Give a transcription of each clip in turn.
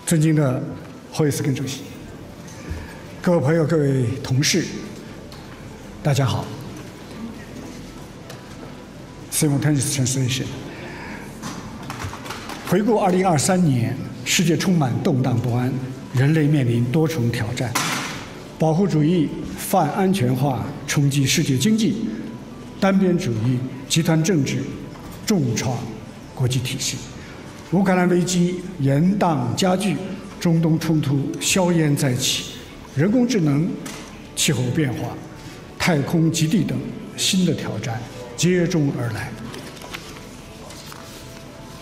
尊敬的霍伊斯根主席，各位朋友、各位同事，大家好。Simultaneous translation。回顾2023年，世界充满动荡不安，人类面临多重挑战：保护主义、泛安全化冲击世界经济，单边主义、集团政治重创国际体系。乌克兰危机延宕加剧，中东冲突硝烟再起，人工智能、气候变化、太空极地等新的挑战接踵而来。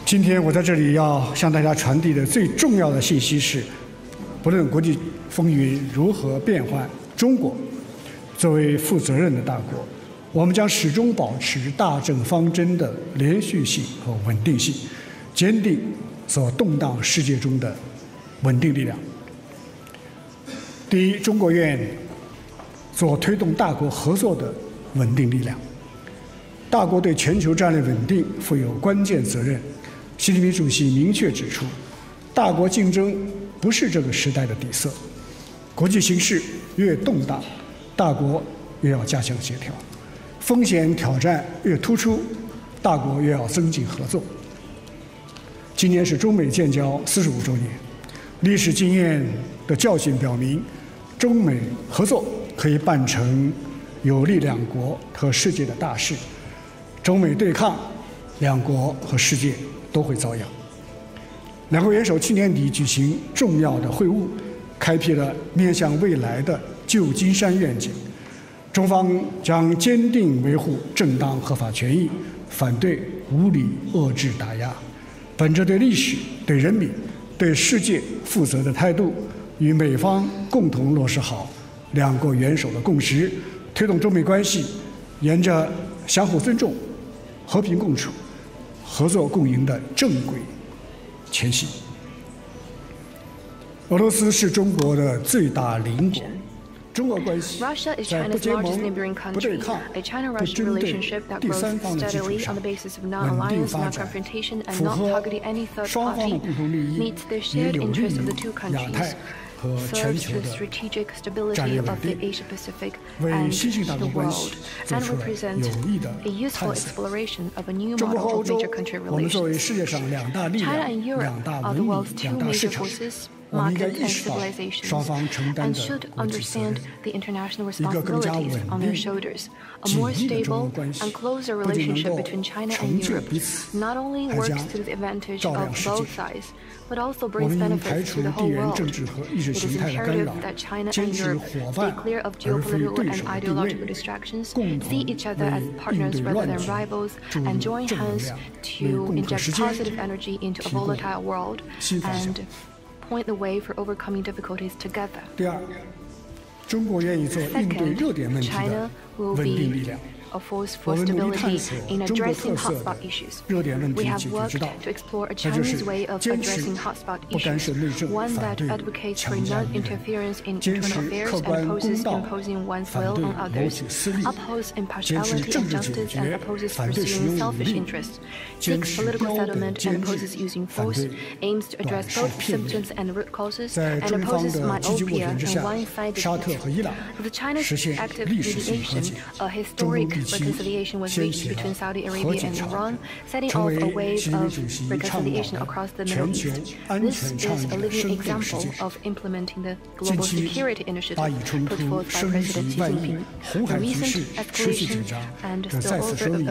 今天我在这里要向大家传递的最重要的信息是：不论国际风云如何变幻，中国作为负责任的大国，我们将始终保持大政方针的连续性和稳定性，坚定所动荡世界中的稳定力量。第一，中国愿做推动大国合作的稳定力量。大国对全球战略稳定负有关键责任。习近平主席明确指出，大国竞争不是这个时代的底色。国际形势越动荡，大国越要加强协调；风险挑战越突出，大国越要增进合作。今年是中美建交45周年，历史经验的教训表明，中美合作可以办成有利两国和世界的大事。中美对抗，两国和世界都会遭殃。两国元首去年底举行重要的会晤，开辟了面向未来的旧金山愿景。中方将坚定维护正当合法权益，反对无理遏制打压，本着对历史、对人民、对世界负责的态度，与美方共同落实好两国元首的共识，推动中美关系沿着相互尊重、和平共处、合作共赢的正轨前行。俄罗斯是中国的最大邻国。中俄关系在不结盟、不对抗、不针对第三方的基础上稳定发展，符合双方的共同利益，也有利于亚太和全球的战略稳定，为新兴大国关系做出了有益的探索。中国和欧洲，我们作为世界上两大力量、两大文明、两大市场，我们应该意识到双方承担的国际责任。一个更加稳定、紧密的中欧关系，不仅能够成就彼此，还将照亮世界。我们应排除地缘政治和意识形态的干扰，坚持伙伴而非对手的定位，共同为应对乱局注入正能量，为共克时艰提供新方向。第二，中国愿意做应对热点问题的稳定力量。我们努力探索中国特色的热点问题解决之道，那就是坚持不干涉内政，反对强加于人；坚持客观公道，反对谋取私利；坚持政治解决，反对使用武力；坚持标本兼治，反对短视片面。在中方的积极斡旋之下，沙特和伊朗实现历史性和解，中东地区掀起了和解潮，成为习近平主席倡导的全球安全倡议的生动实践。近期，巴以冲突升级外溢，红海局势持续紧张，这再次说明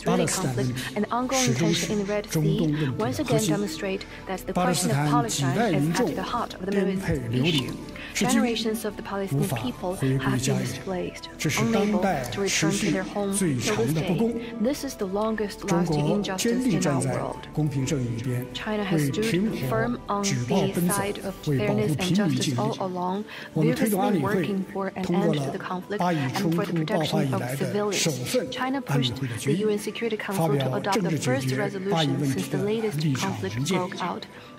巴勒斯坦问题始终是中东问题的核心。巴勒斯坦几代民众颠沛流离，至今无法回归家园，这是当代持续最长的不公。中国坚定站在公平正义一边，为停火止暴奔走，为保护平民尽力。我们推动安理会通过了巴以冲突爆发以来的首份安理会的决议，发表政治解决巴以问题的立场文件。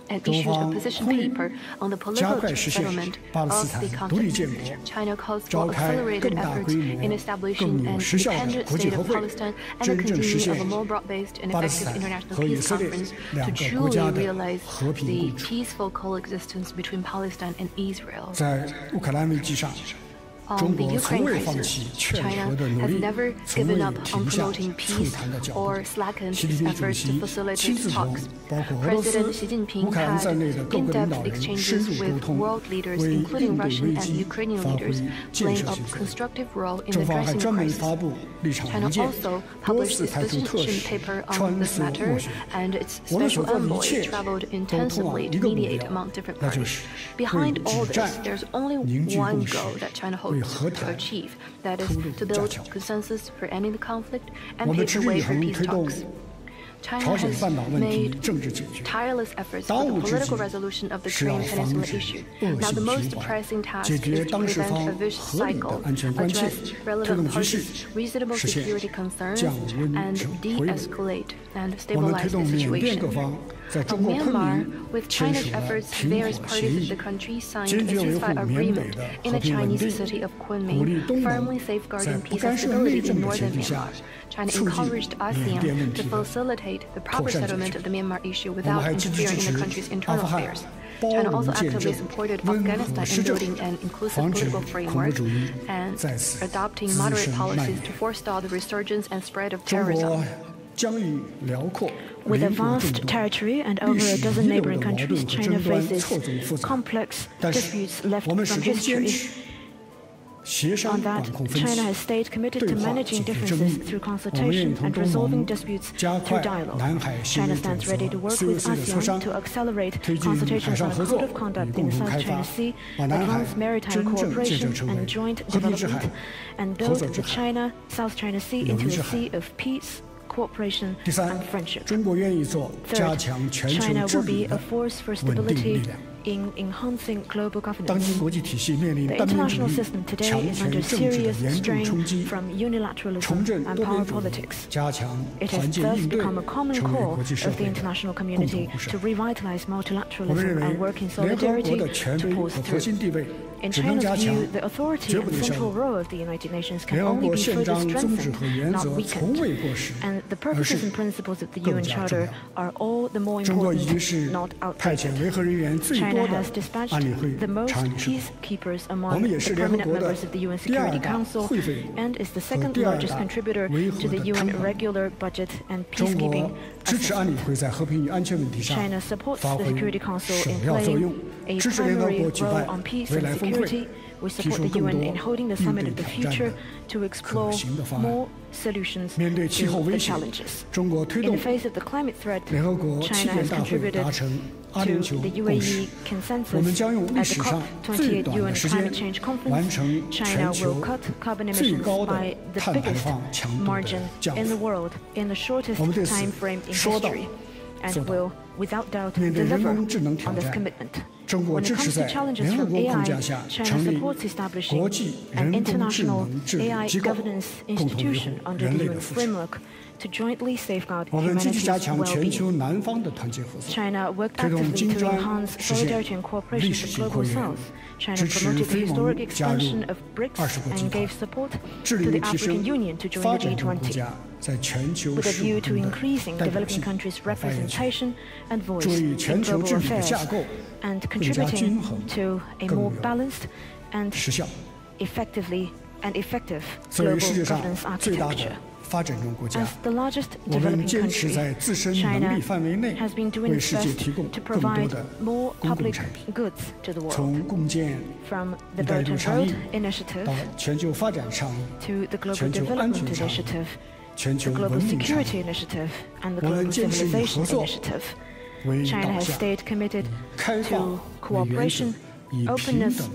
and issued a position paper on the political settlement of the conflict. China calls for accelerated efforts in establishing an independent state of Palestine and the convening of a more broad-based and effective international peace conference to truly realize the peaceful coexistence between Palestine and Israel. On the Ukraine crisis, China has never given up on promoting peace or slackened its efforts to facilitate talks. President Xi Jinping had in-depth exchanges with world leaders, including Russian and Ukrainian leaders, playing a constructive role in addressing the crisis. China also published its position paper on this matter, and its special envoy traveled intensively to mediate among different parties. Behind all this, there's only one goal that China hopes to achieve, that is to build consensus for ending the conflict and pave the way for peace talks. China has made tireless efforts for the political resolution of the Korean Peninsula issue. Now the most pressing task is to prevent a vicious cycle, address relevant parties' reasonable security concerns, and de-escalate and stabilize the situation. On Myanmar, with China's efforts, various parties of the country signed a ceasefire agreement in the Chinese city of Kunming, firmly safeguarding peace and stability in northern Myanmar. China encouraged ASEAN to facilitate the proper settlement of the Myanmar issue without interfering in the country's internal affairs. China also actively supported Afghanistan in building an inclusive political framework and adopting moderate policies to forestall the resurgence and spread of terrorism. With a vast territory and over a dozen neighboring countries, China faces complex disputes left from history. On that, China has stayed committed to managing differences through consultation and resolving disputes through dialogue. China stands ready to work with ASEAN to accelerate consultations on a code of conduct in the South China Sea, advance maritime cooperation and joint development, and build the China-South China Sea into a sea of peace, cooperation and friendship. Third, China will be a force for stability in enhancing global governance. The international system today is under serious strain from unilateralism and power politics. It has thus become a common core of the international community to revitalize multilateralism and work in solidarity to pause through. In China's view, the authority and central role of the United Nations can only be further strengthened, not weakened. And the purposes and principles of the UN Charter are all the more important, not outdated. China has dispatched the most peacekeepers among the permanent members of the UN Security Council and is the second largest contributor to the UN regular budget and peacekeeping assistance. China supports the Security Council in playing a primary role on peace and security. We support the UN in holding the Summit of the Future to explore more solutions to the challenges. In the face of the climate threat, China has contributed to the UAE consensus at the COP28 UN Climate Change Conference. China will cut carbon emissions by the biggest margin in the world in the shortest time frame in history, and will, without doubt, deliver on this commitment. When it comes to challenges from AI, China supports establishing an international AI governance institution under the UN framework to jointly safeguard humanity's well-being. China worked actively to enhance solidarity and cooperation with the Global South. China promoted the historic expansion of BRICS and gave support to the African Union to join the G20, with a view to increasing developing countries' representation and voice in global affairs and contributing to a more balanced and effective global governance architecture. As the largest developing country, China has been doing its best to provide more public goods to the world, from the Belt and Road Initiative to the Global Development Initiative, the Global Security Initiative, and the Global Civilization Initiative. China has stayed committed to cooperation, openness,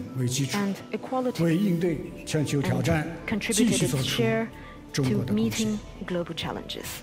and equality, and contributed its share to meeting global challenges.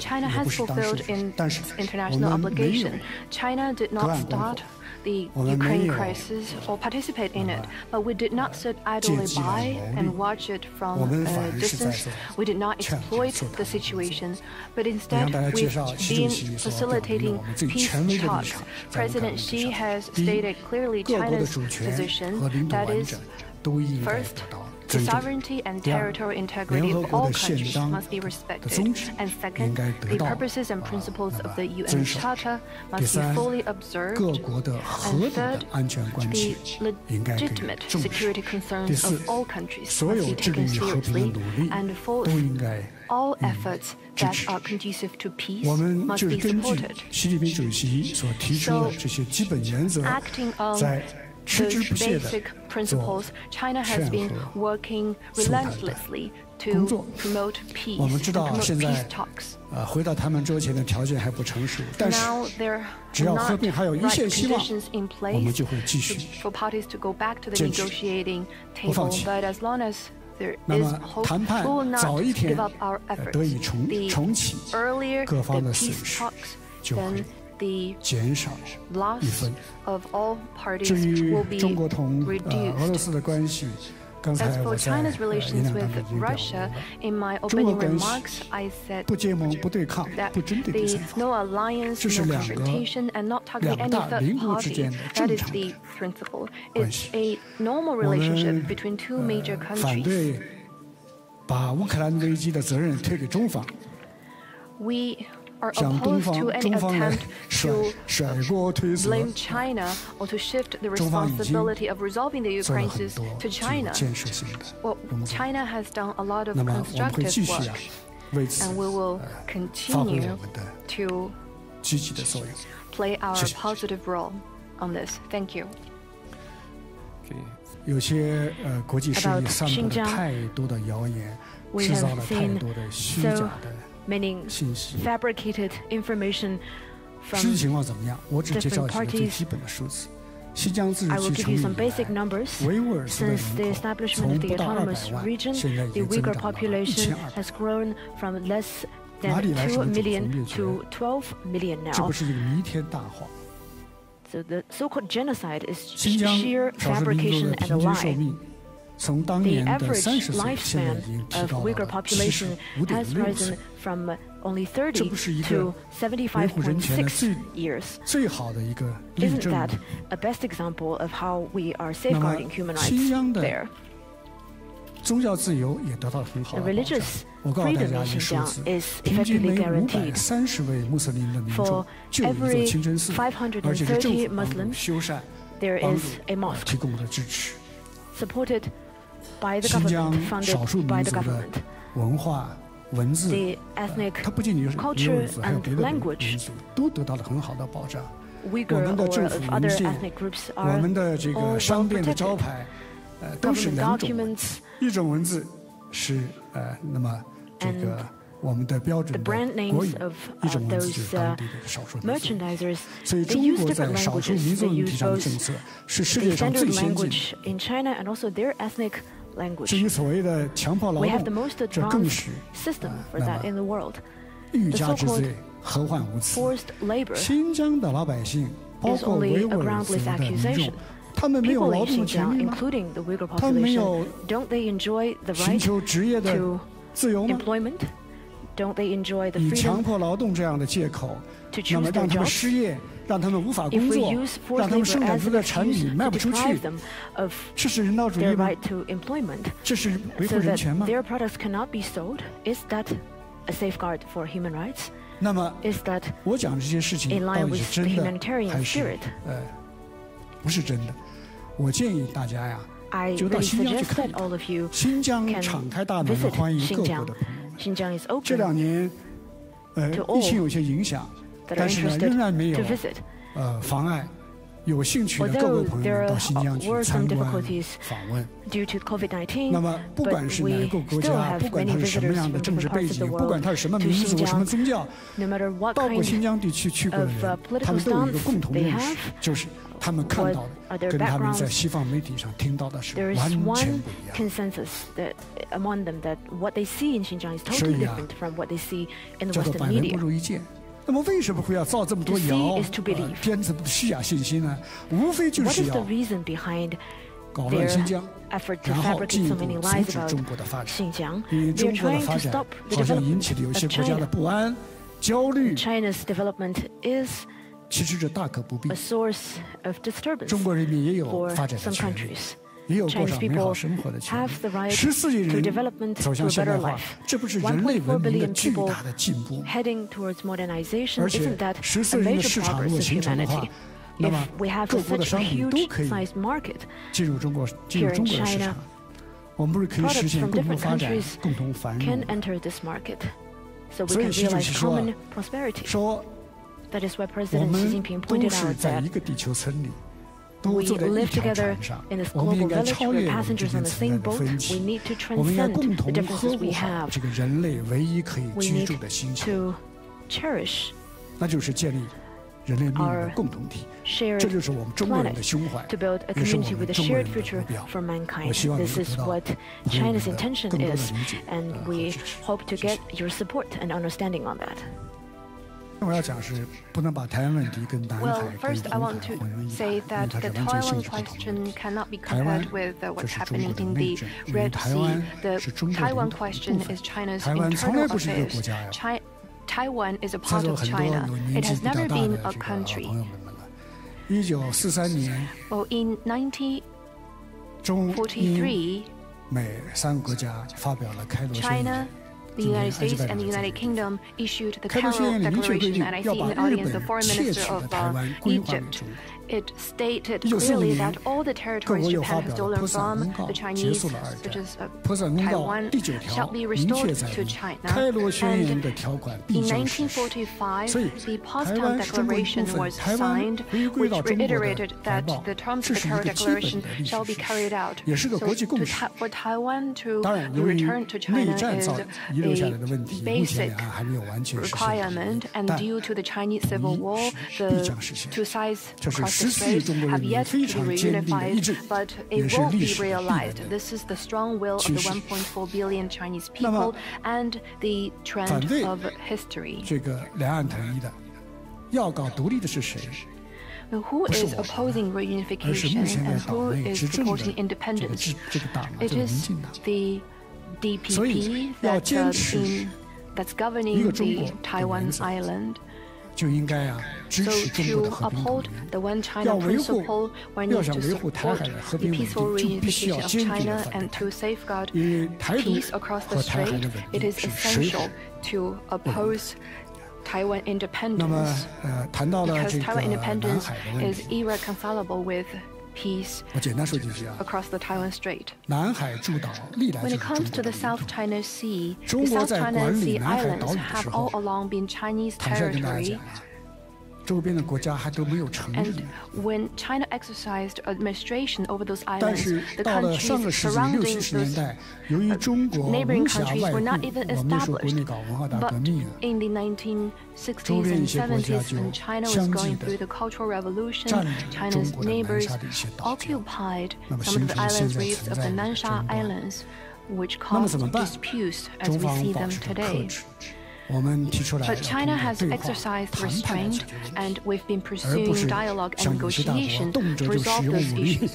China has fulfilled its international obligation. China did not start the Ukraine crisis or participate in it, but we did not sit idly by and watch it from a distance. We did not exploit the situation, but instead we've been facilitating peace talks. President Xi has stated clearly China's position, that is, first, the sovereignty and territorial integrity of all countries must be respected, and second, the purposes and principles of the UN Charter must be fully observed, and third, the legitimate security concerns of all countries must be taken seriously, and fourth, all efforts that are conducive to peace must be supported. So, acting on those basic principles, China has been working relentlessly to promote peace and promote peace talks. Now there are not right conditions in place for parties to go back to the negotiating table, but as long as there is hope, we will not give up our efforts. The earlier the peace talks, then the loss of all parties will be reduced. As for China's relations with Russia, in my opening remarks, I said that the no alliance, no confrontation, and not targeting any third party, that is the principle. It's a normal relationship between two major countries. We are opposed to any attempt to blame China or to shift the responsibility of resolving the Ukraine crisis to China. Well, China has done a lot of constructive work, and we will continue to play our positive role on this. Thank you. About Xinjiang, we have seen so many fabricated information from different parties. I will give you some basic numbers. Since the establishment of the autonomous region, the Uyghur population has grown from less than 2 million to 12 million now. So the so-called genocide is sheer fabrication and a lie. The average lifespan of Uyghur population has risen from only 30 to 75.6 years. Isn't that a best example of how we are safeguarding human rights there? The religious freedom in Xinjiang is effectively guaranteed. For every 530 Muslims, there is a mosque supported by the government, funded by the government. The ethnic culture and language, Uyghur or of other ethnic groups, are all well protected. Government documents and the brand names of those merchandisers, they use different languages. They use both the standard language in China and also their ethnic language. We have the most advanced system for that in the world. The so-called forced labor is only a groundless accusation. People in Xinjiang, including the Uyghur population, don't they enjoy the right to employment? Don't they enjoy the freedom to choose their jobs? If we use forced labor as an excuse to deprive them of their right to employment so that their products cannot be sold, is that a safeguard for human rights? Is that in line with the humanitarian spirit? I really suggest that all of you can visit Xinjiang. Xinjiang is open to all that are interested to visit. Although there were some difficulties due to COVID-19, but we still have many visitors from different parts of the world to Xinjiang. No matter what kind of political stance they have, what are their backgrounds, there is one consensus that among them that what they see in Xinjiang is totally different from what they see in the Western media. 那么为什么会要造这么多谣，编这么多虚假信息呢？无非就是要搞乱新疆，然后进一步阻止中国的发展。因为中国的发展好像引起了有些国家的不安、焦虑，其实这大可不必。中国人民也有发展的权利，也有过上美好生活的权利。14亿人走向现代化，这不是人类文明的巨大的进步？而且14亿人的市场如果形成的话，那么各国的商品都可以进入中国的市场。我们不是可以实现共同发展、共同繁荣？所以习主席说，我们都是在一个地球村里，都坐在一条船上，我们应该超越我们之间存在的分歧，我们应该共同呵护好这个人类唯一可以居住的星球，那就是建立人类命运的共同体。这就是我们中国人的胸怀，也是我们中国人的目标。我希望能够得到朋友们的更多的理解和支持。我要讲是不能把台湾问题跟南海跟红海混为一谈，因为它是完全性质不同的。台湾这是中国的内政，因为台湾是中国的一部分。台湾从来不是一个国家呀。Taiwan is a part of China. It has never been a country. 1943年，in 1943, 美3个国家发表了开罗宣言。The United States and the United Kingdom issued the Cairo Declaration, and I see in the audience the Foreign Minister of Egypt. It stated clearly that all the territories Japan has stolen from the Chinese, such as Taiwan, shall be restored to China. And in 1945, the Potsdam Declaration was signed, which reiterated that the terms of the Cairo Declaration shall be carried out. So for Taiwan to return to China is a basic requirement, and due to the Chinese Civil War, the two sides across the strait have yet to be reunified, but it won't be realized. This is the strong will of the 1.4 billion Chinese people and the trend of history. 这个两岸统一的，要搞独立的是谁？ Who is opposing reunification and who is supporting independence? It is the DPP that's governing the Taiwan island. 就应该支持中国的和平统一。要维护台海的和平稳定，就必须要坚定地反对台独，因为台独和台海的稳定是水火不容的。 Taiwan independence. 那么，谈到了这个南海的问题， peace 我简单说几句 across the Taiwan Strait. 南海诸岛历来 When 就 it 是 comes 中 to 国 the 的 South 领土。 China Sea, 中 the 国 South 在 China 管理 Sea 南海岛 islands 屿的 have 时 all 候， along been Chinese 坦率跟大家 territory. 讲周边的国家还都没有承认。 And when China exercised administration over those 但 islands, 是 the 到了上个 countries 世纪surrounding 60、70年 those 代，由于中国 neighboring 无暇 countries 外 were not 顾， even 我们那时候国 established. 内搞文化大革 But 命 in the 周 1960s 边一 and 些国家 70s, 就 when China was 相继 going 地 through the Cultural Revolution, 占领 China's 中国的南 neighbors 沙的一些岛礁， occupied 那么 some of 形 the 成 island 现在 reefs 存 of 在 the 的 Nansha 争端。 Islands, which 那么 caused 怎么办？ disputes as 中 we 方 see 保 them 持着克 today. 制。 我们提出来要 But 通 China 过 has 对话、 exercised 谈判来 restraint, 解决问题， and we've been 而不 pursuing 是 dialogue and 像有些大国 negotiation 动辄 to 就使 resolve 用 those 武力 issues,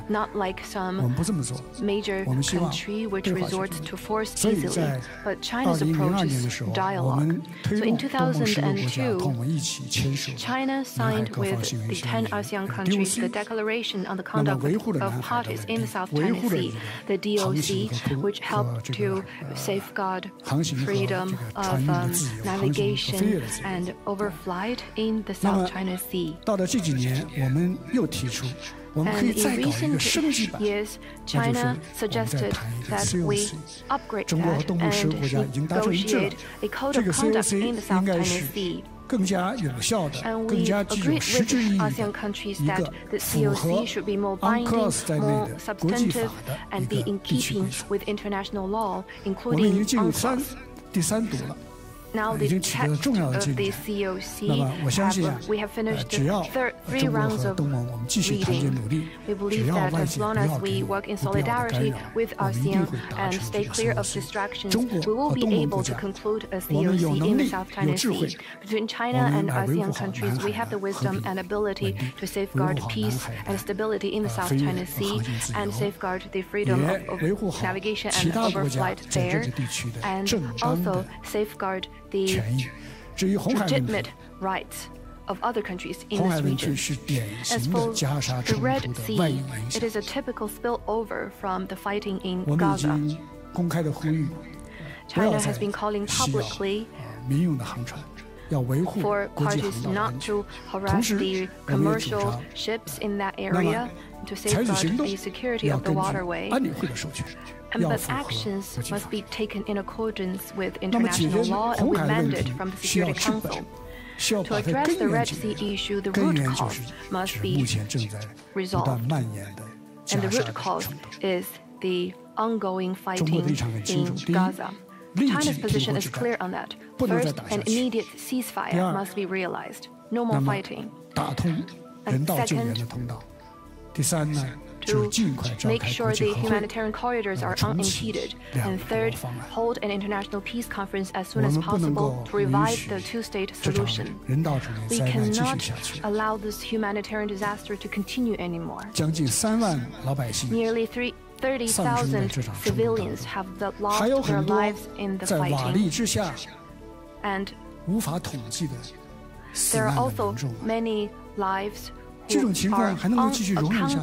not like 我 some 们不这么做。 major 我们希望 country which 对话解 resorts 决。 to force 所以 easily. 在 But China's 2002 approach 年的 is 时候，我 dialogue. 们推 So 动 in 东盟10个国家和我 2002, 们一起签署了 China 南海 signed 各方 with 行为 the 协 10 议 ASEAN countries the DOC。 Declaration on the 那么 Conduct 维护了 of 南海的 Parties 稳 in 定 the South 维 China 护了 Sea, the 航行 DOC, 和 which helped 这 to 个 safeguard 航行和这 freedom 个 of 船运的自由，航行和飞跃 navigation 的自由。 and overflight in the 那 South 么 China Sea. 到了这几年，我们又提出，我们可 And 以 in 再搞一个 recent 升级版， years, 那就是 China 我们再 suggested 谈一个 that we COC。 upgrade 中国和 that 东盟10个 and 国家已经达成一致了 negotiate a code 这 of 个 conduct in the COC South 应该 China 是 Sea. 更加有效的、 And 更 we 加具有 agreed 实 with 质意义 ASEAN 的 countries 一 that 个 the 符合 COC should be more binding, UNCLOS 在内 more 的国际法 substantive, 的一 and be 个 in 地区规 keeping 则。 with international law, 我们已经 including 进入 UNCLOS. 第3读了。now the text of the COC, we have finished the 3 rounds of reading. We believe that as long as we work in solidarity with ASEAN and stay clear of distractions, we will be able to conclude a COC in the South China Sea. Between China and ASEAN countries, we have the wisdom and ability to safeguard peace and stability in the South China Sea and safeguard the freedom of navigation and overflight there, and also safeguard the legitimate rights of other countries in this region. As for the Red Sea, it is a typical spillover from the fighting in Gaza. China has been calling publicly for parties not to harass the commercial ships in that area to safeguard the security of the waterway. But actions must be taken in accordance with international law and with mandate from the Security Council. To address the Red Sea issue, the root cause must be resolved. And the root cause is the ongoing fighting in Gaza. China's position is clear on that. First, an immediate ceasefire must be realized. No more fighting. And second, to make sure the humanitarian corridors are unimpeded. And third, hold an international peace conference as soon as possible to revive the two-state solution. We cannot allow this humanitarian disaster to continue anymore. Nearly 30,000 civilians have lost their lives in the fighting. And there are also many lives who are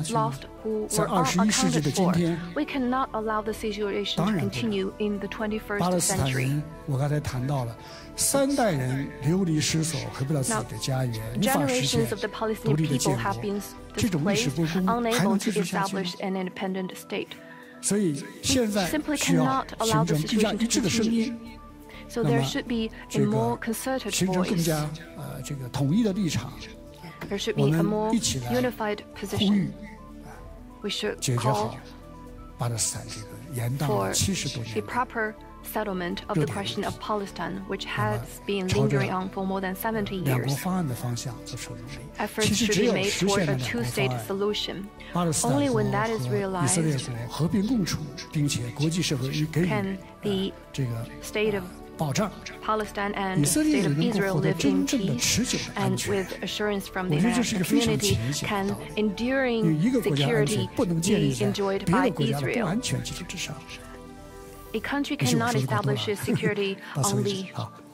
lost, who were unaccounted for. We cannot allow the situation to continue in the 21st century. Now, generations of the Palestinian people have been displaced, unable to establish an independent state. We simply cannot allow the situation to continue. So there should be a more concerted voice. There should be a more unified position. We should call for a proper settlement of the question of Palestine, which has been lingering on for more than 70 years. Efforts should be made toward a two-state solution. Only when that is realized can the state of Palestine and the state of Israel live in peace, and with assurance from the international community can enduring security be enjoyed by Israel. A country cannot establish its security on the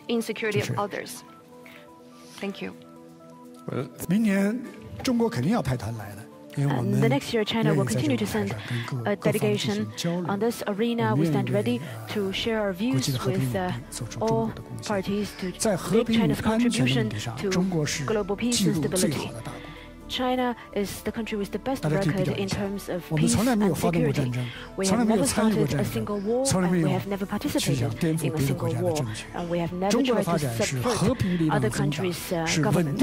insecurity of others. Thank you. And the next year, China will continue to send a delegation. On this arena, we stand ready to share our views with all parties to make China's contribution to global peace and stability. China is the country with the best record in terms of peace and security. We have never started a single war, and we have never participated in a single war, and we have never tried to subvert other countries' government.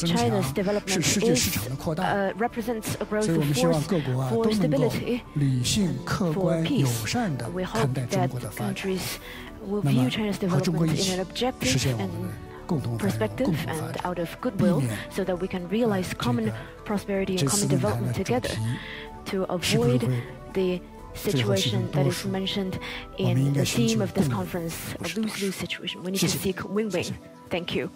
China's development represents a growth of force for stability, for peace. We hope that countries will view China's development in an objective and perspective and out of goodwill, so that we can realize common prosperity and common development together to avoid the situation that is mentioned in the theme of this conference, a lose-lose situation. We need to seek win-win. Thank you.